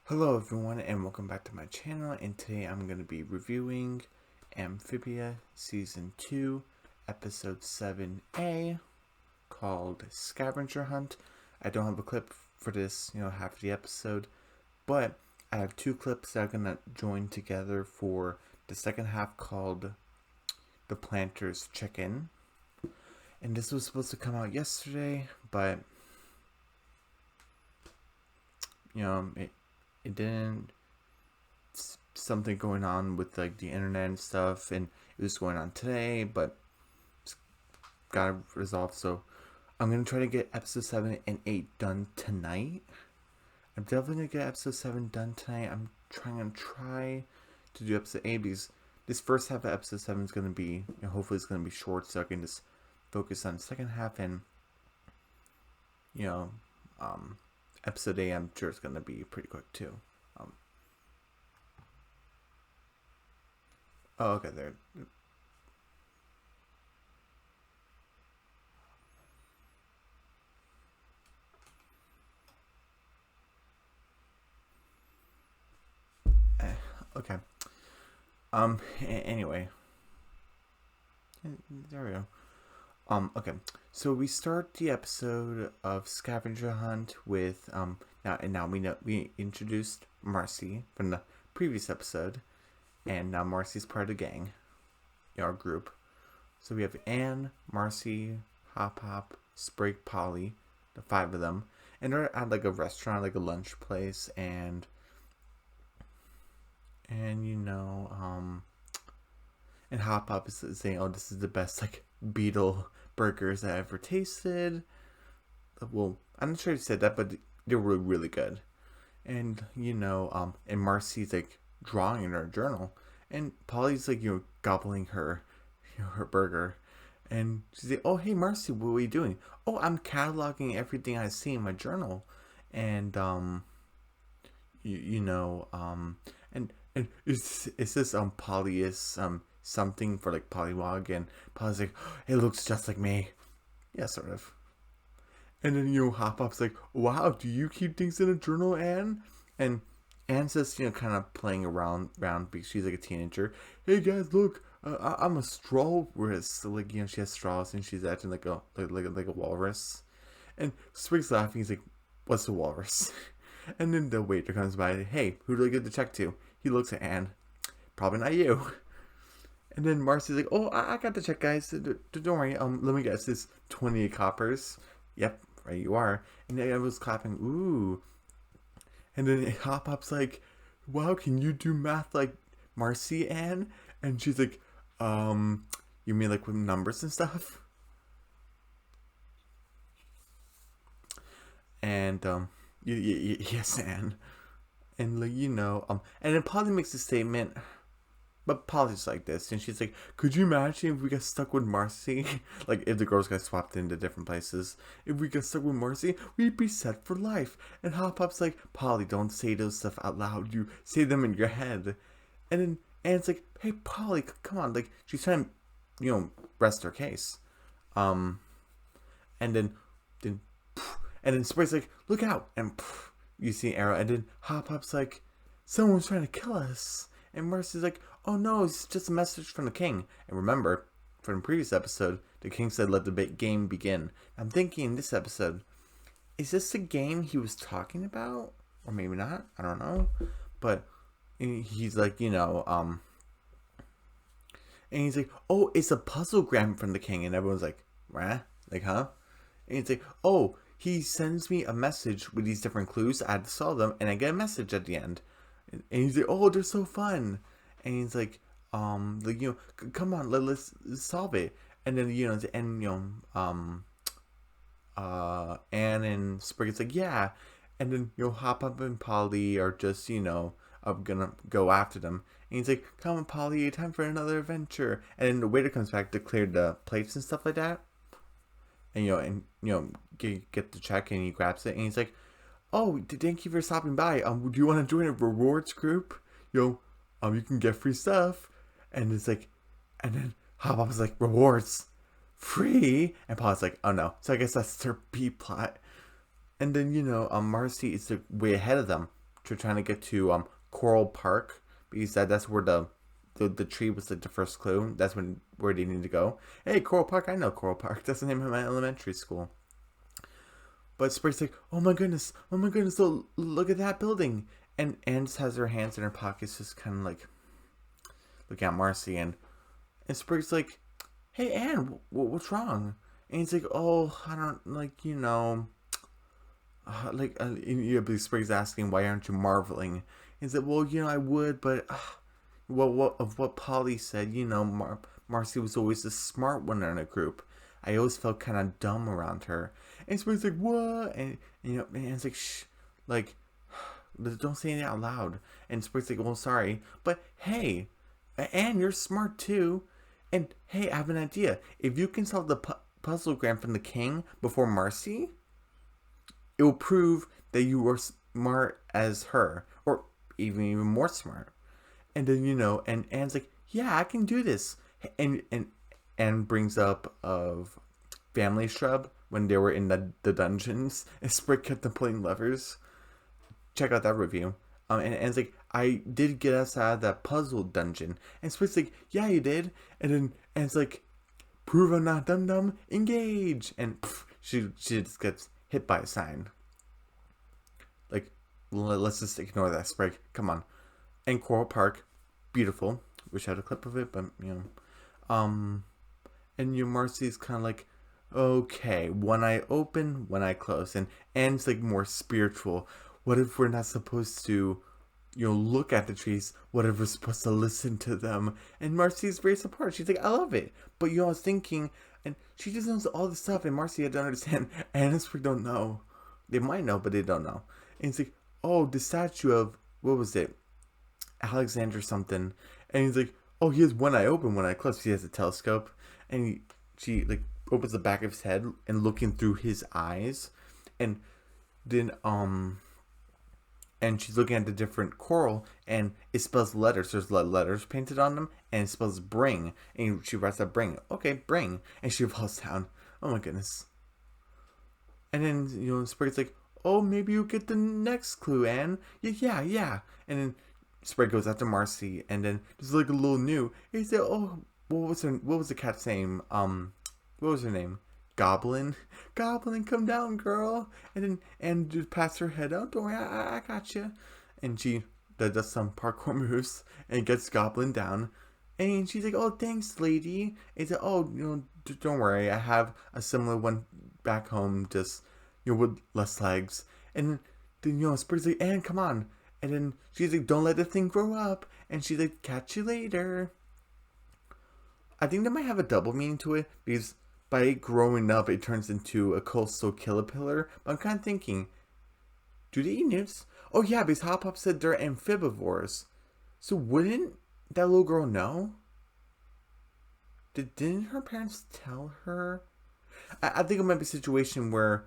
Hello everyone and welcome back to my channel, and today I'm going to be reviewing Amphibia Season 2 Episode 7A called Scavenger Hunt. I don't have a clip for this, half of the episode, but I have two clips that are going to join together for the second half called The Planters Check-In. And this was supposed to come out yesterday, but it didn't. Something going on with like the internet and stuff, and it was going on today, but it's got resolved. So I'm gonna try to get episode 7 and 8 done tonight. I'm definitely gonna get episode 7 done tonight. I'm trying to do episode 8 because this first half of episode 7 is gonna be, hopefully it's gonna be short, so I can just focus on the second half. And episode 8, I'm sure it's gonna be pretty quick too. Oh, okay, there. Okay. Anyway. There we go. Okay. So we start the episode of Scavenger Hunt with, now we introduced Marcy from the previous episode, and now Marcy's part of the gang, our group. So we have Anne, Marcy, Hop, Sprig, Polly, the 5 of them, and they're at like a restaurant, like a lunch place, and and Hop is saying, "Oh, this is the best like beetle burgers I ever tasted." Well, I'm not sure he said that, but they were really good. And and Marcy's like drawing in her journal, and Polly's like gobbling her her burger, and she's like, "Oh, hey Marcy, what are you doing?" "Oh, I'm cataloging everything I see in my journal." And and it's this Polly is something for like Pollywog, and Polly's like, "Oh, it looks just like me." Yeah, sort of. And then Hop's like, "Wow, do you keep things in a journal, Anne?" And Anne's just kind of playing around because she's like a teenager. "Hey guys, look, I'm a straw walrus." So, like she has straws and she's acting like a walrus. And Sprig's laughing. He's like, "What's a walrus?" And then the waiter comes by. "Hey, who do I give the check to?" He looks at Anne. "Probably not you." And then Marcy's like, "Oh, I got the check, guys. Don't worry. Let me guess. This 28 coppers." "Yep, right you are." And then I was clapping. Ooh. And then Hop's like, "Wow, can you do math like Marcy, Anne?" And she's like, "You mean like with numbers and stuff?" And yes, Anne. And like and then Polly makes a statement. But Polly's like this, and she's like, "Could you imagine if we got stuck with Marcy? Like, if the girls got swapped into different places. If we got stuck with Marcy, we'd be set for life." And Hop's like, "Polly, don't say those stuff out loud. You say them in your head." And then Anne's like, "Hey, Polly, come on." Like, she's trying to, rest her case. Um, and then, and then Spray's like, "Look out." And you see Arrow. And then Hop's like, "Someone's trying to kill us." And Marcy's like, "Oh no, it's just a message from the king." And remember, from the previous episode, the king said, "Let the game begin." I'm thinking in this episode, is this the game he was talking about? Or maybe not, I don't know. But he's like, and he's like, "Oh, it's a puzzle gram from the king." And everyone's like, "What? Like, huh?" And he's like, "Oh, he sends me a message with these different clues. I had to solve them, and I get a message at the end." And he's like, "Oh, they're so fun." And he's like, "Come on, let's solve it." And then Anne and Sprig is like, "Yeah." And then Hop and Polly are just I'm gonna go after them. And he's like, "Come on, Polly, time for another adventure." And then the waiter comes back to clear the plates and stuff like that. And get the check, and he grabs it, and he's like, "Oh, thank you for stopping by. Do you want to join a rewards group? You can get free stuff." And it's like, and then Hop was like, "Rewards, free?" And Paul's like, "Oh no." So I guess that's their B plot. And then Marcy is like way ahead of them. trying to get to Coral Park, because that's where the tree was like the first clue. That's where they need to go. Hey, Coral Park, I know Coral Park. That's the name of my elementary school. But Sprite's like, oh my goodness, look at that building. And Anne just has her hands in her pockets, just kind of like looking at Marcy. And Sprite's like, hey, Anne, what's wrong? And he's like, oh, I don't, like, I believe Sprig's asking, why aren't you marveling? He said, well, I would, but what Polly said, Marcy was always the smart one in a group. I always felt kind of dumb around her. And Sprig's like, what? And it's like, shh, like, don't say anything out loud. And Sprig's like, well, sorry, but hey, Anne, you're smart too. And hey, I have an idea. If you can solve the puzzle grant from the king before Marcy, it will prove that you were smart as her, or even more smart. And then and Anne's like, yeah, I can do this. And Anne brings up of Family Shrub when they were in the dungeons, and Sprig kept them pulling levers. Check out that review. And Anne's like, I did get us out of that puzzle dungeon. And Sprig's like, yeah, you did. And then Anne's like, prove I'm not dum-dum, engage. And she just gets hit by a sign. Like, let's just ignore that, Sprig. Come on. And Coral Park, beautiful. Wish I had a clip of it, but, and Marcy's kind of like, okay, one eye open, one eye closed. And Anne's like more spiritual. What if we're not supposed to, look at the trees? What if we're supposed to listen to them? And Marcy's very supportive. She's like, I love it. But I was thinking, and she just knows all this stuff, and Marcy had to understand. Anne and Sprig don't know. They might know, but they don't know. And it's like, oh, the statue of, what was it? Alexander something. And he's like, oh, he has one eye open, one eye closed. He has a telescope. And she like opens the back of his head and looking through his eyes. And then, and she's looking at the different coral, and it spells letters. There's letters painted on them, and it spells bring. And she writes out bring. Okay, bring. And she falls down. Oh my goodness. And then, Sprig's like, oh, maybe you get the next clue, Anne. Yeah. And then Sprig goes after Marcy, and then there's like a little new. He said, oh, what was the cat's name? What was her name? Goblin, come down, girl. And then Anne just pats her head out. Don't worry, I got you. And she does some parkour moves and gets Goblin down. And she's like, oh, thanks, lady. And said, oh, don't worry, I have a similar one back home, just with less legs. And then Sprig's like, Anne, come on. And then she's like, don't let the thing grow up. And she's like, catch you later. I think that might have a double meaning to it, because by it growing up, it turns into a coastal caterpillar. But I'm kind of thinking, do they eat newts? Oh yeah, because Hop Pop said they're amphibivores. So wouldn't that little girl know? Didn't her parents tell her? I think it might be a situation where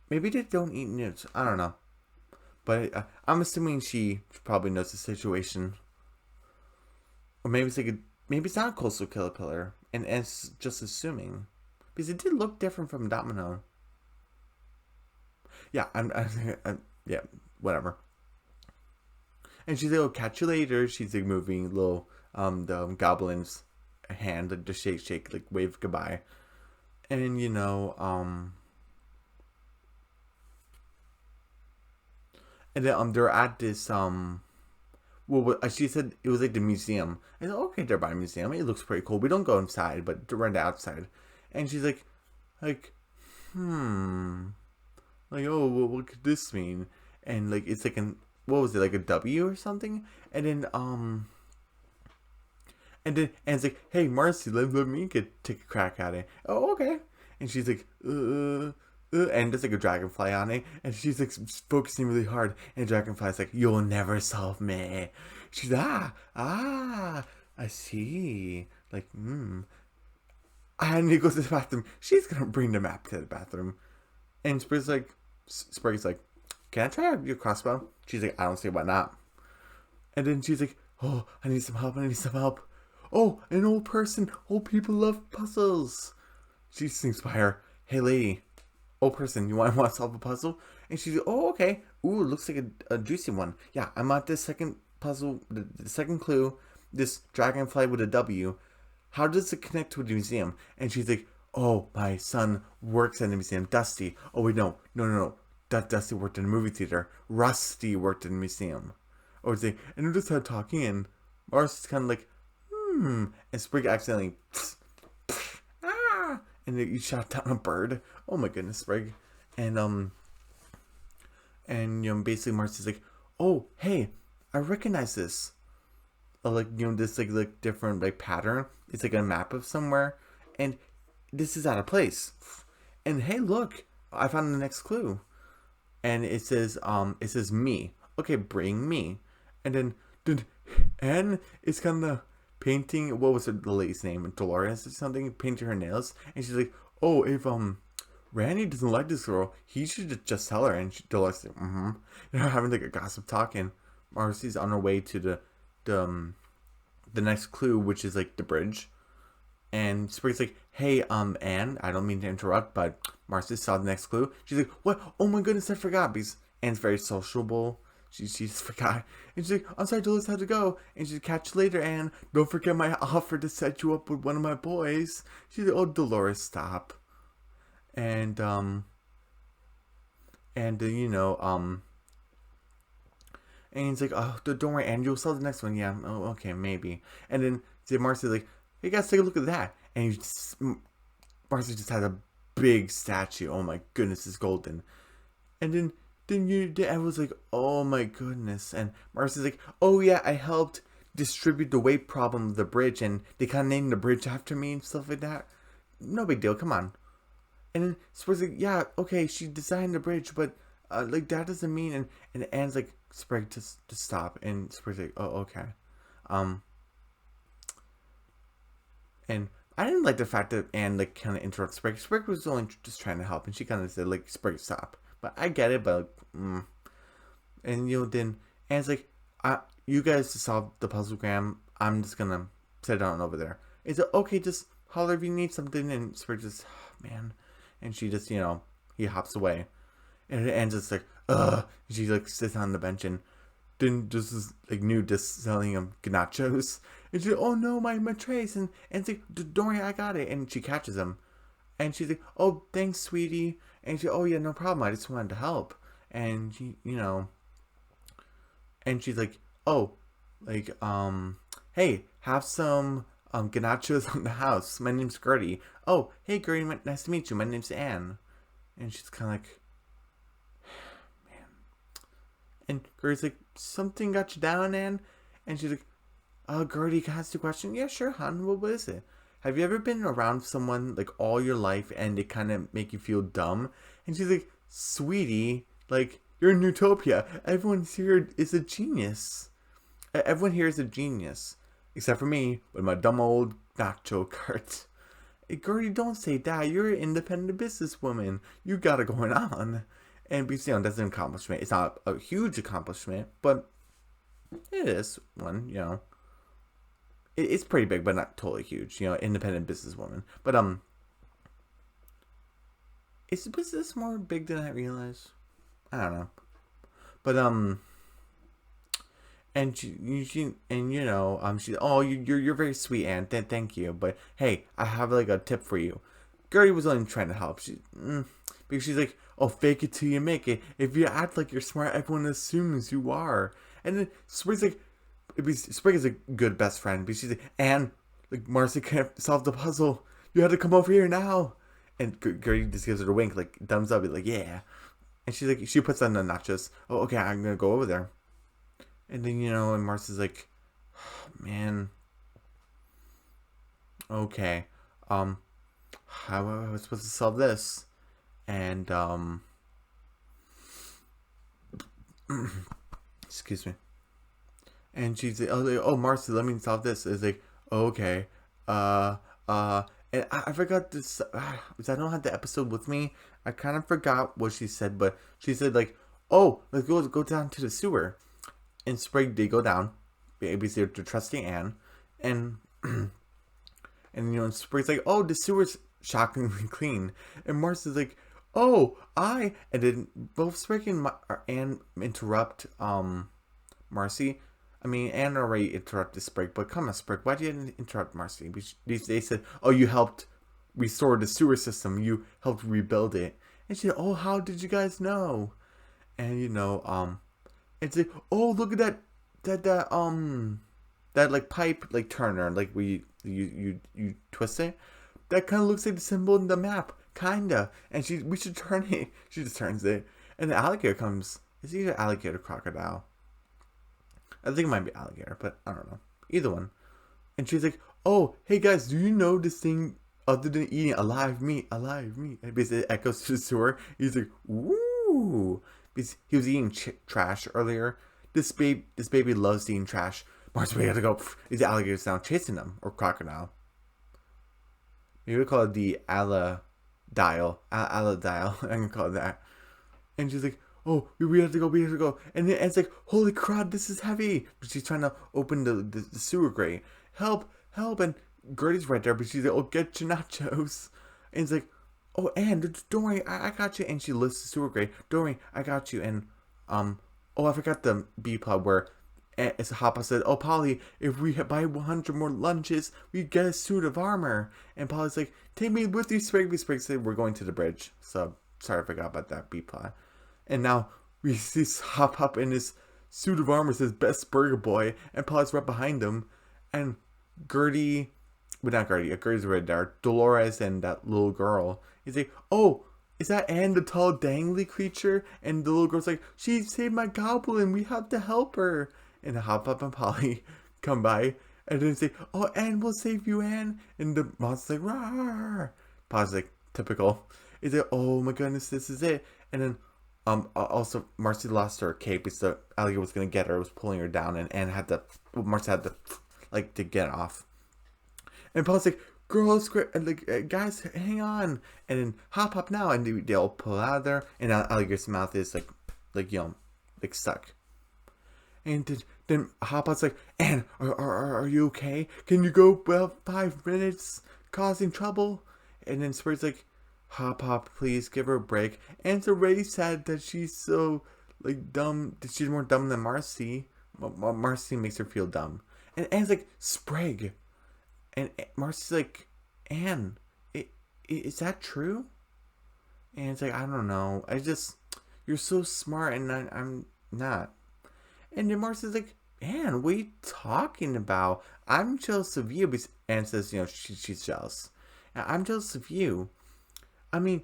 maybe they don't eat newts. I don't know. But I'm assuming she probably knows the situation. Or maybe it's not a coastal caterpillar. And it's just assuming. Because it did look different from Domino. Yeah, yeah, whatever. And she's like, oh, catch you later. She's like moving little, the goblin's hand, like just shake, like wave goodbye. And, and then, they're at this, she said it was like the museum. I said, okay, they're by a museum. It looks pretty cool. We don't go inside, but they're on the outside. And she's like, like, oh, what could this mean? And like, it's like what was it, like a W or something? And then, and it's like, hey, Marcy, let me take a crack at it. Oh, okay. And she's like, and there's like a dragonfly on it, and she's like focusing really hard, and the dragonfly's like, you'll never solve me. She's I see, like, and he goes to the bathroom. She's gonna bring the map to the bathroom, and Sprig's like, can I try out your crossbow? She's like, I don't see why not. And then she's like, oh, I need some help. Oh, an old person. Old people love puzzles. She sings by her, hey lady, old person, you want to solve a puzzle? And she's like, oh, okay. Ooh, looks like a juicy one. Yeah, I'm at this second puzzle, the second clue, this dragonfly with a W. How does it connect to the museum? And she's like, oh, my son works at the museum. Dusty. Oh, wait, no. Dusty worked in a movie theater. Rusty worked in the museum. Or they, and they just started talking, and Mars is kind of like, and Sprig accidentally, and you shot down a bird. Oh my goodness, Sprig. And basically Mars is like, oh, hey, I recognize this. This like different like pattern. It's like a map of somewhere, and this is out of place. And hey, look, I found the next clue, and it says me. Okay, bring me. And then Anne is kind of painting. What was the lady's name? Dolores or something. Painting her nails, and she's like, oh, if Randy doesn't like this girl, he should just tell her. And Dolores like, They're having like a gossip talk, and Marcy's on her way to the next clue, which is like the bridge. And Sprig's like, hey, Anne, I don't mean to interrupt, but Marcy saw the next clue. She's like, what? Oh my goodness, I forgot. Because Anne's very sociable. She just forgot. And she's like, I'm sorry, Dolores had to go. And she's like, catch you later, Anne. Don't forget my offer to set you up with one of my boys. She's like, oh, Dolores, stop. And he's like, oh, don't worry, Anne, you'll sell the next one. Yeah, oh, okay, maybe. And then Marcy's like, hey, guys, take a look at that. And Marcy just had a big statue. Oh my goodness, it's golden. And then I was like, oh my goodness. And Marcy's like, oh yeah, I helped distribute the weight problem of the bridge, and they kind of named the bridge after me and stuff like that. No big deal, come on. And then Sprig's like, yeah, okay, she designed the bridge, but like that doesn't mean. And Anne's like, Sprig, just stop. And Sprig's like, oh, okay. And I didn't like the fact that Anne like kind of interrupted Sprig. Sprig was only just trying to help, and she kind of said like, Sprig, stop. But I get it, but and then Anne's like, you guys to solve the puzzlegram. I'm just gonna sit down over there. Is it okay? Just holler if you need something. And Sprig just, man, and she just he hops away, and Anne's just like, ugh. And she like sits on the bench, and then just is like just selling him nachos. And she's like, oh no, my trays. And it's like, don't worry, I got it. And she catches him, and she's like, oh, thanks, sweetie. And she's like, oh yeah, no problem, I just wanted to help. And she, and she's like, oh, like, hey, have some nachos on the house. My name's Gertie. Oh, hey Gertie, nice to meet you. My name's Anne. And she's kind of like, man. And Gertie's like, something got you down, Anne? And she's like, Gertie, can I ask you a question? Yeah, sure, hon. What is it? Have you ever been around someone like all your life and they kind of make you feel dumb? And she's like, sweetie, like, you're in Utopia. Everyone here is a genius. Everyone here is a genius. Except for me, with my dumb old nacho cart. Hey, Gertie, don't say that. You're an independent businesswoman. You got it going on. And that's an accomplishment. It's not a huge accomplishment, but it is one, It's pretty big, but not totally huge. Independent businesswoman. But is business more big than I realized? I don't know. But and she oh, you're very sweet, Anne. Thank you. But hey, I have like a tip for you. Gertie was only trying to help. Because she's like, oh, fake it till you make it. If you act like you're smart, everyone assumes you are. And then Sprig's like, Sprig is a good best friend, but she's like, Anne, like, Marcy can't solve the puzzle. You had to come over here now. And Gertie just gives her a wink, like, thumbs up, like, yeah. And she's like, she puts on the nachos. Oh, okay, I'm gonna go over there. And then, and Marcy's like, oh, man. Okay. How am I supposed to solve this? And, excuse me. And she's like, oh, Marcy, let me solve this. It's like, oh, okay. And I forgot this, because I don't have the episode with me. I kind of forgot what she said, but she said, like, oh, let's go down to the sewer. And Sprig did go down, basically to trusting Anne. And Sprig's like, oh, the sewer's shockingly clean. And Marcy's like, oh, and then both Sprig and Anne interrupt Marcy. I mean, Anne already interrupted Sprig, but come on, Sprig, why didn't you interrupt Marcy? They said, oh, you helped restore the sewer system, you helped rebuild it. And she said, oh, how did you guys know? And it's like, oh, look at that like pipe like turner, like you twist it. That kind of looks like the symbol in the map, kinda. And we should turn it. She just turns it, and the alligator comes. It's either alligator or crocodile. I think it might be alligator, but I don't know. Either one. And she's like, "Oh, hey guys, do you know this thing other than eating alive meat? Alive meat." And basically, it echoes to the sewer. He's like, "Ooh," because he was eating trash earlier. This baby loves eating trash. Marcy, we gotta go. These alligators now chasing them, or crocodile. Maybe we call it the Aladial. Aladial. I'm gonna call it that. And she's like, oh, we have to go, we have to go. And then it's like, holy crap, this is heavy. But she's trying to open the sewer grate. Help, help. And Gertie's right there, but she's like, oh, get your nachos. And it's like, oh, Anne, don't worry, I got you. And she lifts the sewer grate. Don't worry, I got you. And, oh, I forgot the B plot where as Hoppa said, oh, Polly, if we buy 100 more lunches, we get a suit of armor. And Polly's like, take me with you, Sprig. Sprig said, we're going to the bridge. So, sorry I forgot about that B plot. And now we see Hop in his suit of armor, says best burger boy, and Polly's right behind him. And Gertie, well, not Gertie, Gertie's right there, Dolores and that little girl. He's like, oh, is that Anne, the tall dangly creature? And the little girl's like, she saved my goblin, we have to help her. And Hop and Polly come by and then say, oh, Anne will save you, Anne. And the monster's like, rawr. Polly's like, typical. He's like, oh my goodness, this is it. And then also Marcy lost her cape because the alligator was gonna get her, it was pulling her down, and Anne Marcy had to like to get off. And Paul's like, girls, like guys, hang on. And then hop now, and they all pull out of there, and alligator's mouth is like like stuck. And then Hop's like, Anne, are you okay? Can you go 5 minutes causing trouble? And then Sprig's like, Hop, please give her a break. Anne's already said that she's so like dumb, that she's more dumb than Marcy. Marcy makes her feel dumb. And Anne's like, Sprig. And Marcy's like, Anne, is that true? And it's like, I don't know. You're so smart and I'm not. And then Marcy's like, Anne, what are you talking about? I'm jealous of you. Because Anne says, she's jealous. And I'm jealous of you. I mean,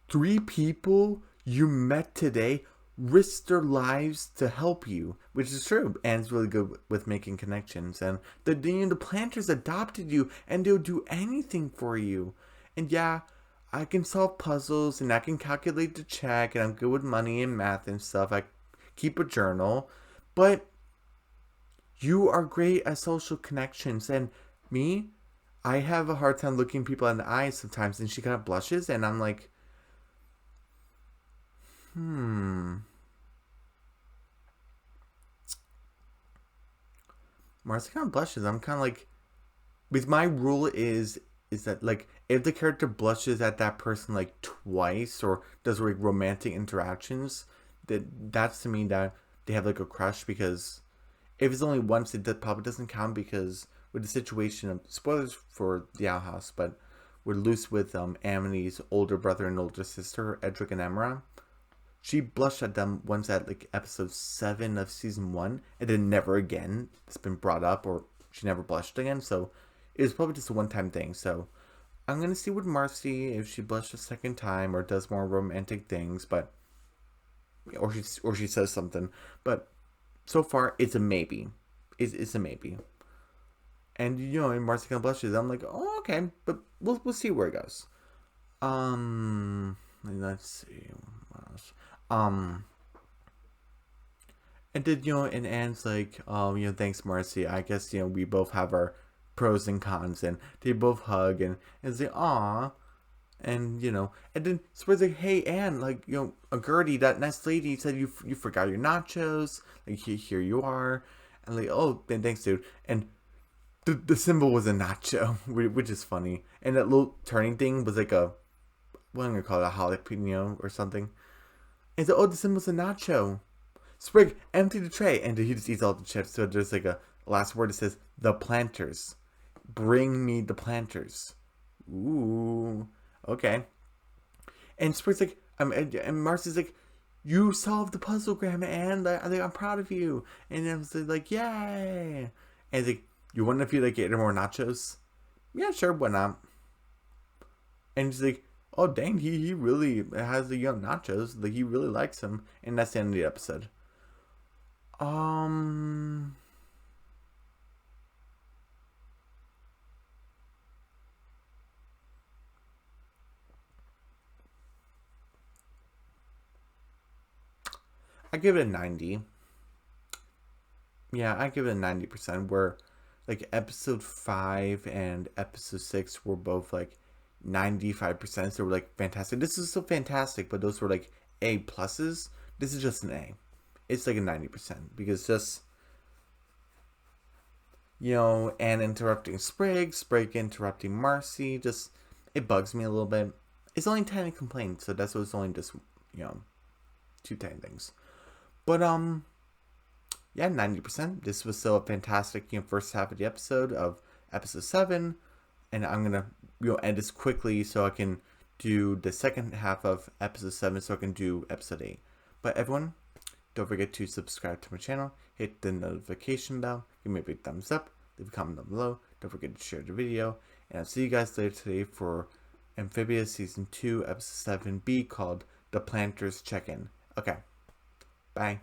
3 people you met today risked their lives to help you, which is true. Anne's really good with making connections. And the planters adopted you, and they'll do anything for you. And yeah, I can solve puzzles, and I can calculate the check, and I'm good with money and math and stuff. I keep a journal. But you are great at social connections. And me, I have a hard time looking people in the eyes sometimes. And she kind of blushes. And I'm like, Marcy kind of blushes. I'm kind of like, because my rule is that like if the character blushes at that person like twice or does like romantic interactions, that's to me that they have like a crush. Because if it's only once, it probably doesn't count, because with the situation of spoilers for the Owl House, but we're loose with Amity's older brother and older sister, Edric and Emra. She blushed at them once at like episode 7 of season 1, and then never again. It's been brought up, or she never blushed again. So it was probably just a one-time thing. So I'm gonna see with Marcy if she blushed a second time or does more romantic things, but or she says something. But so far, it's a maybe. It's a maybe. And and Marcy kind of blushes. I'm like, oh, okay, but we'll see where it goes. Let's see what else. And then and Anne's like, thanks, Marcy. I guess we both have our pros and cons, and they both hug and say, aw. And and then Spur's like, hey Anne, like Gertie, that nice lady said you forgot your nachos. Like here you are. And like, oh, then thanks, dude. And the symbol was a nacho, which is funny. And that little turning thing was like a what am I gonna call it, a jalapeno or something. And so, oh, the symbol's a nacho. Sprig, empty the tray, and he just eats all the chips. So there's like a last word that says the planters. Bring me the planters. Ooh, okay. And Sprig's like, and Marcy's like, you solved the puzzle, Grandma Ann. I'm proud of you. And I'm like, yay. And he's like, you want to feel like getting more nachos? Yeah, sure, why not? And she's like, oh dang, he really has the young nachos. Like he really likes them. And that's the end of the episode. I give it a 90. Yeah, I give it a 90%. Where like episode 5 and episode 6 were both like 95%. So we're like fantastic. This is still fantastic, but those were like A pluses. This is just an A. It's like a 90% because just, Anne interrupting Sprig, Sprig interrupting Marcy, just it bugs me a little bit. It's only tiny complaints, so that's what's it's only just 2 tiny things. But yeah, 90%. This was still a fantastic first half of the episode of episode 7, and I'm gonna end this quickly so I can do the second half of episode 7, so I can do episode 8. But everyone, don't forget to subscribe to my channel, hit the notification bell, give me a big thumbs up, leave a comment down below, don't forget to share the video, and I'll see you guys later today for Amphibia Season 2, Episode 7B, called The Planters Check-In. Okay, bye.